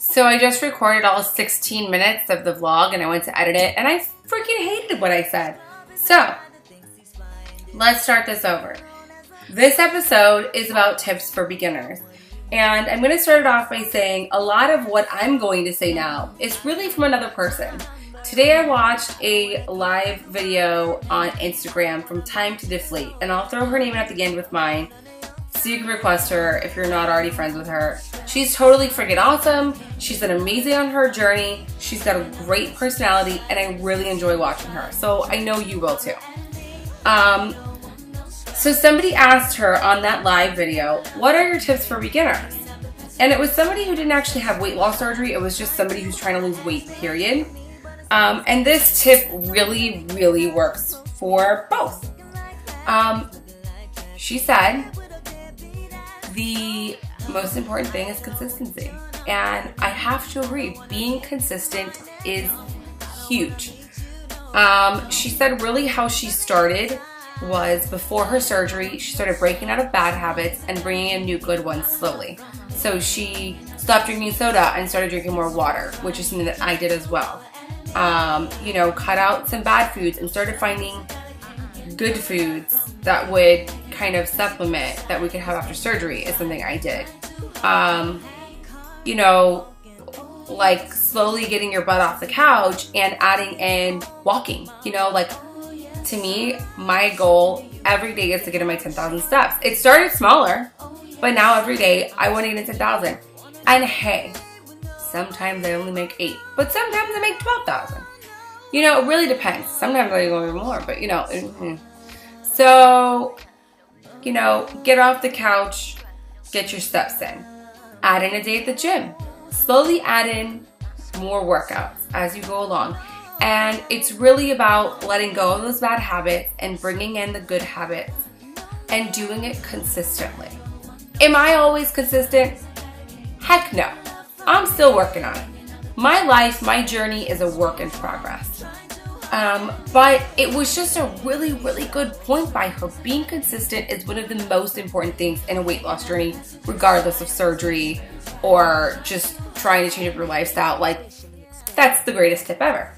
So I just recorded all 16 minutes of the vlog and I went to edit it and I freaking hated what I said. So let's start this over. This episode is about tips for beginners. And I'm going to start it off by saying a lot of what I'm going to say now is really from another person. Today I watched a live video on Instagram from Time to Deflate, and I'll throw her name at the end with mine so you can request her if you're not already friends with her. She's totally freaking awesome. She's done amazing on her journey. She's got a great personality and I really enjoy watching her. So I know you will too. So somebody asked her on that live video, what are your tips for beginners? And it was somebody who didn't actually have weight loss surgery. It was just somebody who's trying to lose weight, period. And this tip really, really works for both. She said, the most important thing is consistency. And I have to agree, being consistent is huge. She said really how she started was before her surgery, she started breaking out of bad habits and bringing in new good ones slowly. So she stopped drinking soda and started drinking more water, which is something that I did as well. You know, cut out some bad foods and started finding good foods that would kind of supplement that we could have after surgery is something I did. You know, like slowly getting your butt off the couch and adding in walking. You know, like to me, my goal every day is to get in my 10,000 steps. It started smaller, but now every day I want to get in 10,000. And hey, sometimes I only make 8, but sometimes I make 12,000. You know, it really depends. Sometimes I go even more, but you know. So, you know, get off the couch, get your steps in. Add in a day at the gym. Slowly add in more workouts as you go along. And it's really about letting go of those bad habits and bringing in the good habits and doing it consistently. Am I always consistent? Heck no. I'm still working on it. My life, my journey is a work in progress. But it was just a really, really good point by her. Being consistent is one of the most important things in a weight loss journey, regardless of surgery or just trying to change up your lifestyle. Like, that's the greatest tip ever.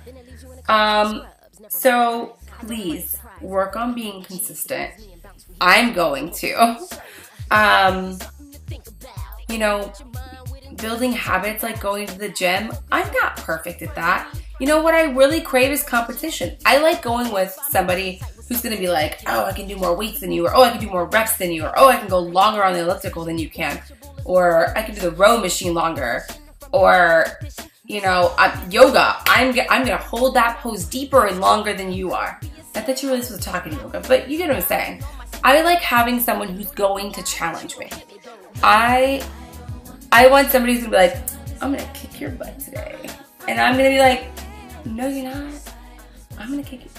So please work on being consistent. I'm going to. You know, building habits like going to the gym, I'm not perfect at that. You know, what I really crave is competition. I like going with somebody who's going to be like, oh, I can do more weights than you, or oh, I can do more reps than you, or oh, I can go longer on the elliptical than you can, or I can do the row machine longer, or, you know, yoga, I'm going to hold that pose deeper and longer than you are. Not that you're really supposed to talk in yoga, but you get what I'm saying. I like having someone who's going to challenge me. I want somebody who's going to be like, I'm going to kick your butt today. And I'm going to be like, no, you're not. I'm going to kick it.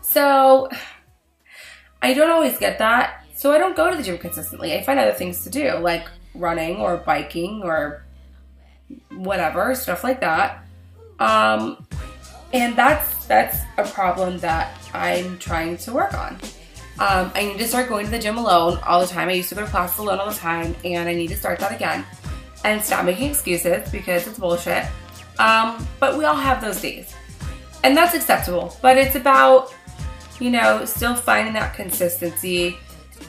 So I don't always get that. So I don't go to the gym consistently. I find other things to do, like running or biking or whatever, stuff like that. And that's a problem that I'm trying to work on. I need to start going to the gym alone all the time. I used to go to classes alone all the time, and I need to start that again and stop making excuses because it's bullshit. But we all have those days, and that's acceptable. But it's about, you know, still finding that consistency.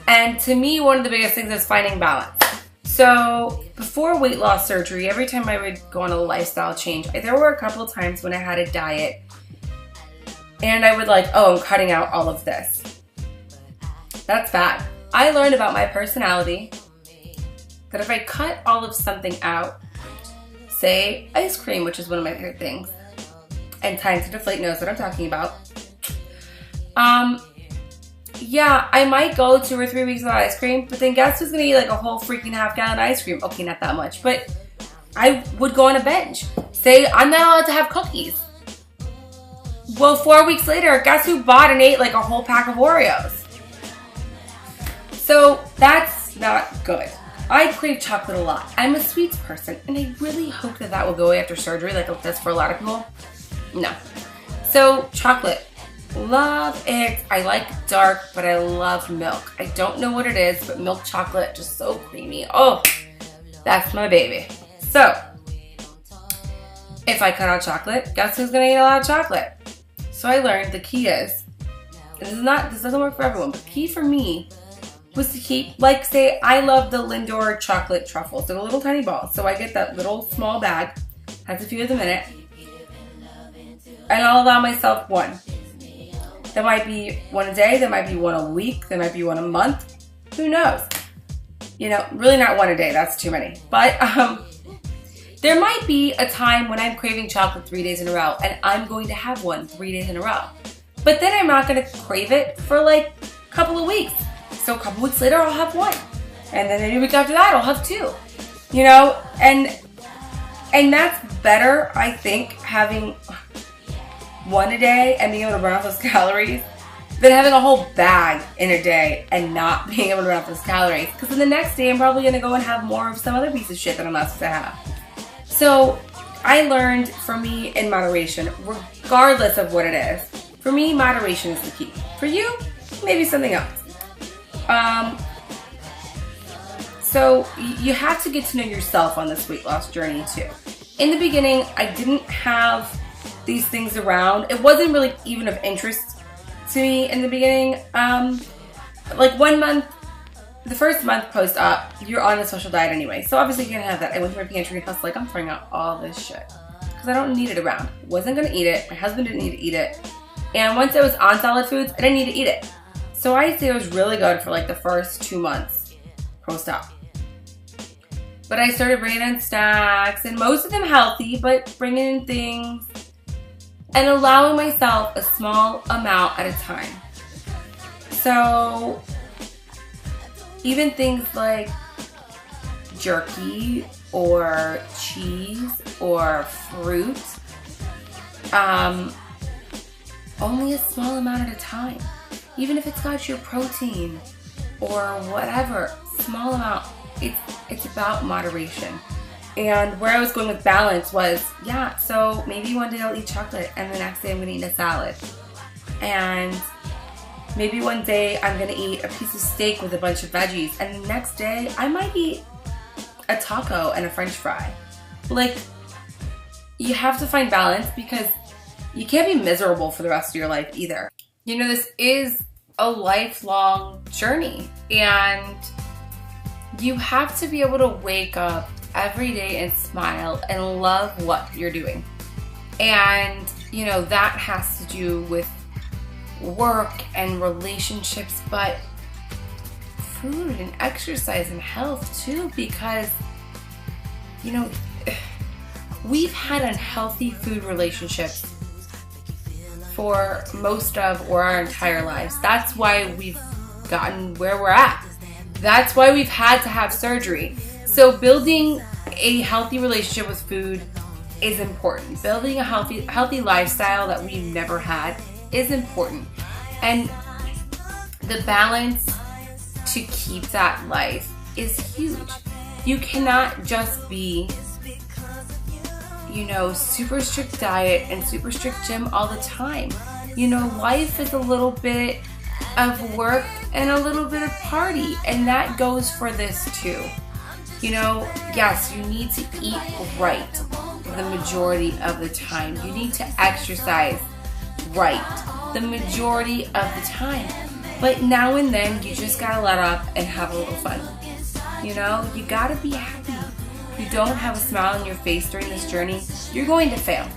And to me, one of the biggest things is finding balance. So before weight loss surgery, every time I would go on a lifestyle change, there were a couple of times when I had a diet and I would like, oh, I'm cutting out all of this. That's bad. I learned about my personality that if I cut all of something out, say ice cream, which is one of my favorite things, and Time to Deflate knows what I'm talking about. Yeah, I might go 2 or 3 weeks without ice cream, but then guess who's gonna eat like a whole freaking half-gallon ice cream? Okay, not that much, but I would go on a binge. Say I'm not allowed to have cookies. Well, 4 weeks later, guess who bought and ate like a whole pack of Oreos? So that's not good. I crave chocolate a lot. I'm a sweets person, and I really hope that that will go away after surgery like it does for a lot of people. No. So chocolate. Love it. I like dark, but I love milk. I don't know what it is, but milk chocolate, just so creamy. Oh, that's my baby. So If I cut out chocolate, guess who's gonna eat a lot of chocolate? So I learned the key is, and this doesn't work for everyone, but key for me was to keep, like say, I love the Lindor chocolate truffles. They're little tiny balls. So I get that little small bag, has a few of them in it, and I'll allow myself one. There might be one a day, there might be one a week, there might be one a month. Who knows? You know, really not one a day, that's too many. But there might be a time when I'm craving chocolate 3 days in a row and I'm going to have one 3 days in a row. But then I'm not gonna crave it for like a couple of weeks. So a couple weeks later I'll have one. And then maybe a week after that I'll have two. You know, and that's better, I think, having one a day and being able to burn off those calories than having a whole bag in a day and not being able to burn off those calories. Because then the next day I'm probably gonna go and have more of some other piece of shit that I'm not supposed to have. So I learned, for me, in moderation, regardless of what it is, for me, moderation is the key. For you, maybe something else. So you have to get to know yourself on this weight loss journey too. In the beginning, I didn't have these things around. It wasn't really even of interest to me in the beginning. Like 1 month, the first month post-op, you're on a social diet anyway. So obviously you can't have that. I went to my pantry and I was like, I'm throwing out all this shit because I don't need it around. Wasn't gonna eat it. My husband didn't need to eat it. And once I was on solid foods, I didn't need to eat it. So I'd say it was really good for like the first 2 months post-op. But I started bringing in snacks, and most of them healthy, but bringing in things and allowing myself a small amount at a time. So even things like jerky or cheese or fruit, only a small amount at a time. Even if it's got your protein or whatever, small amount. It's about moderation. And where I was going with balance was, yeah, so maybe one day I'll eat chocolate and the next day I'm gonna eat a salad. And maybe one day I'm gonna eat a piece of steak with a bunch of veggies, and the next day I might eat a taco and a French fry. Like, you have to find balance because you can't be miserable for the rest of your life either. You know, this is a lifelong journey, and you have to be able to wake up every day and smile and love what you're doing. And, you know, that has to do with work and relationships, but food and exercise and health too, because, you know, we've had unhealthy food relationships for most of or our entire lives. That's why we've gotten where we're at. That's why we've had to have surgery. So building a healthy relationship with food is important. Building a healthy lifestyle that we've never had is important. And the balance to keep that life is huge. You cannot just be, you know, super strict diet and super strict gym all the time. You know, life is a little bit of work and a little bit of party, and that goes for this too. You know, yes, you need to eat right the majority of the time. You need to exercise right the majority of the time. But now and then, you just gotta let up and have a little fun. You know, you gotta be happy. If you don't have a smile on your face during this journey, you're going to fail.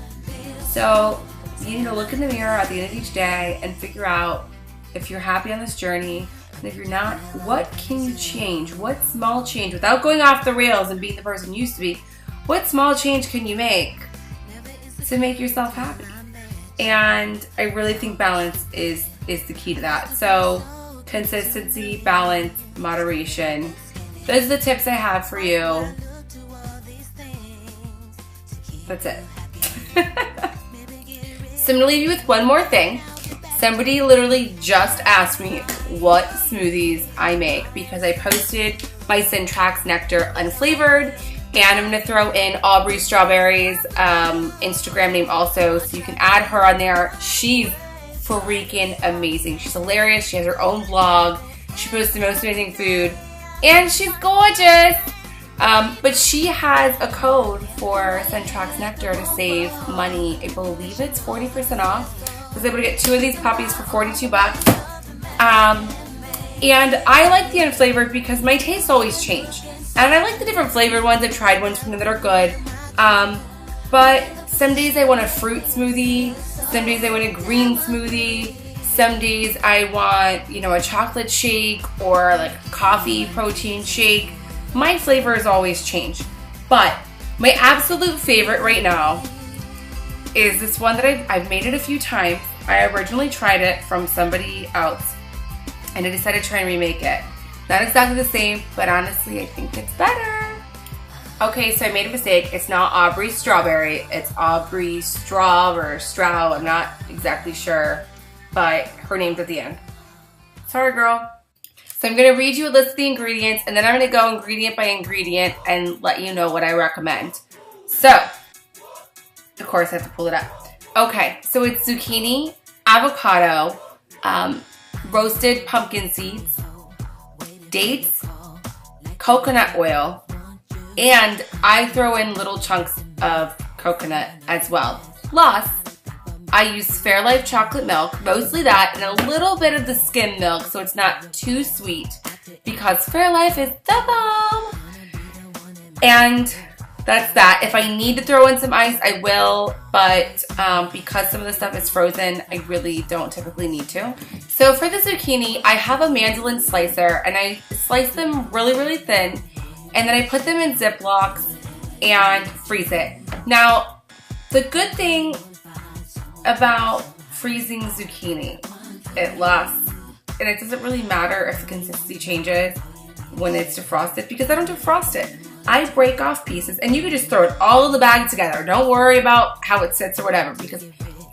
So you need to look in the mirror at the end of each day and figure out if you're happy on this journey, and if you're not, what can you change? What small change, without going off the rails and being the person you used to be, what small change can you make to make yourself happy? And I really think balance is the key to that. So consistency, balance, moderation. Those are the tips I have for you. That's it. So I'm gonna leave you with one more thing. Somebody literally just asked me what smoothies I make because I posted my Syntrax Nectar unflavored, and I'm gonna throw in Aubrey Strawberry's Instagram name also, so you can add her on there. She's freaking amazing. She's hilarious. She has her own vlog. She posts the most amazing food, and she's gorgeous. But she has a code for Centrax Nectar to save money. I believe it's 40% off. I was able to get 2 of these puppies for 42 bucks. And I like the unflavored because my tastes always change. And I like the different flavored ones. I've tried ones from them that are good. But some days I want a fruit smoothie. Some days I want a green smoothie. Some days I want, you know, a chocolate shake or like a coffee protein shake. My flavors always change. But my absolute favorite right now is this one that I've made it a few times. I originally tried it from somebody else and I decided to try and remake it. Not exactly the same, but honestly I think it's better. Okay, so I made a mistake. It's not Aubrey Strawberry. It's Aubrey Straw or Strow. I'm not exactly sure, but her name's at the end. Sorry, girl. So I'm gonna read you a list of the ingredients and then I'm gonna go ingredient by ingredient and let you know what I recommend. So, of course I have to pull it up. Okay, so it's zucchini, avocado, roasted pumpkin seeds, dates, coconut oil, and I throw in little chunks of coconut as well. Plus, I use Fairlife chocolate milk, mostly that, and a little bit of the skim milk so it's not too sweet because Fairlife is the bomb. And that's that. If I need to throw in some ice, I will, but because some of the stuff is frozen, I really don't typically need to. So for the zucchini, I have a mandolin slicer and I slice them really, really thin and then I put them in Ziplocs and freeze it. Now, the good thing about freezing zucchini, it lasts, and it doesn't really matter if the consistency changes when it's defrosted because I don't defrost it. I break off pieces and you can just throw it all in the bag together. Don't worry about how it sits or whatever because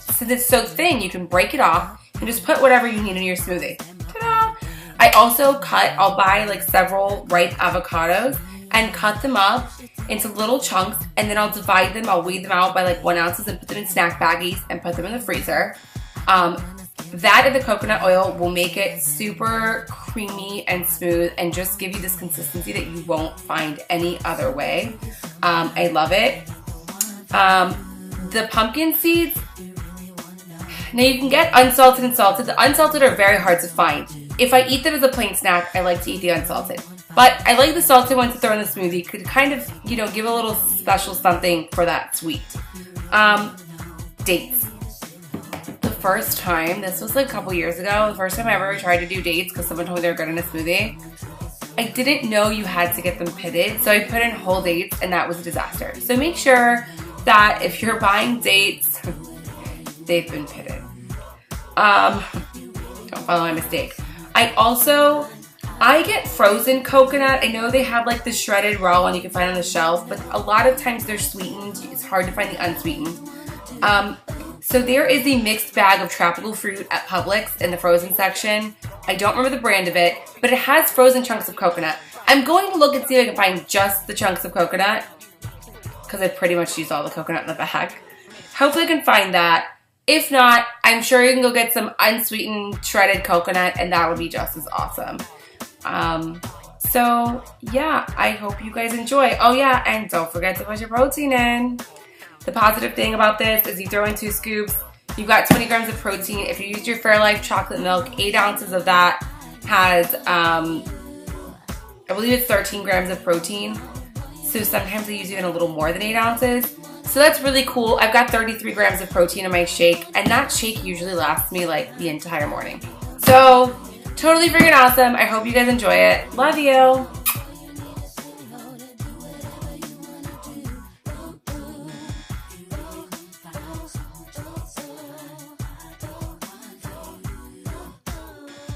since it's so thin, you can break it off and just put whatever you need in your smoothie. Ta-da! I also I'll buy like several ripe avocados and cut them up into little chunks and then I'll divide them, I'll weigh them out by like 1 ounces and put them in snack baggies and put them in the freezer. That and the coconut oil will make it super creamy and smooth and just give you this consistency that you won't find any other way. I love it. The pumpkin seeds, now you can get unsalted and salted. The unsalted are very hard to find. If I eat them as a plain snack, I like to eat the unsalted. But I like the salted ones to throw in the smoothie. Could kind of, you know, give a little special something for that sweet. Dates. The first time, this was like a couple years ago, the first time I ever tried to do dates because someone told me they were good in a smoothie. I didn't know you had to get them pitted, so I put in whole dates and that was a disaster. So make sure that if you're buying dates, they've been pitted. Don't follow my mistake. I get frozen coconut. I know they have like the shredded raw one you can find on the shelf, but a lot of times they're sweetened. It's hard to find the unsweetened. So there is a mixed bag of tropical fruit at Publix in the frozen section. I don't remember the brand of it, but it has frozen chunks of coconut. I'm going to look and see if I can find just the chunks of coconut because I pretty much used all the coconut in the bag. Hopefully I can find that. If not, I'm sure you can go get some unsweetened shredded coconut and that would be just as awesome. So yeah, I hope you guys enjoy. Oh yeah, and don't forget to put your protein in. The positive thing about this is you throw in 2 scoops, you've got 20 grams of protein. If you use your Fairlife chocolate milk, 8 ounces of that has, I believe it's 13 grams of protein. So sometimes I use even a little more than 8 ounces. So that's really cool. I've got 33 grams of protein in my shake, and that shake usually lasts me like the entire morning. So totally freaking awesome. I hope you guys enjoy it. Love you.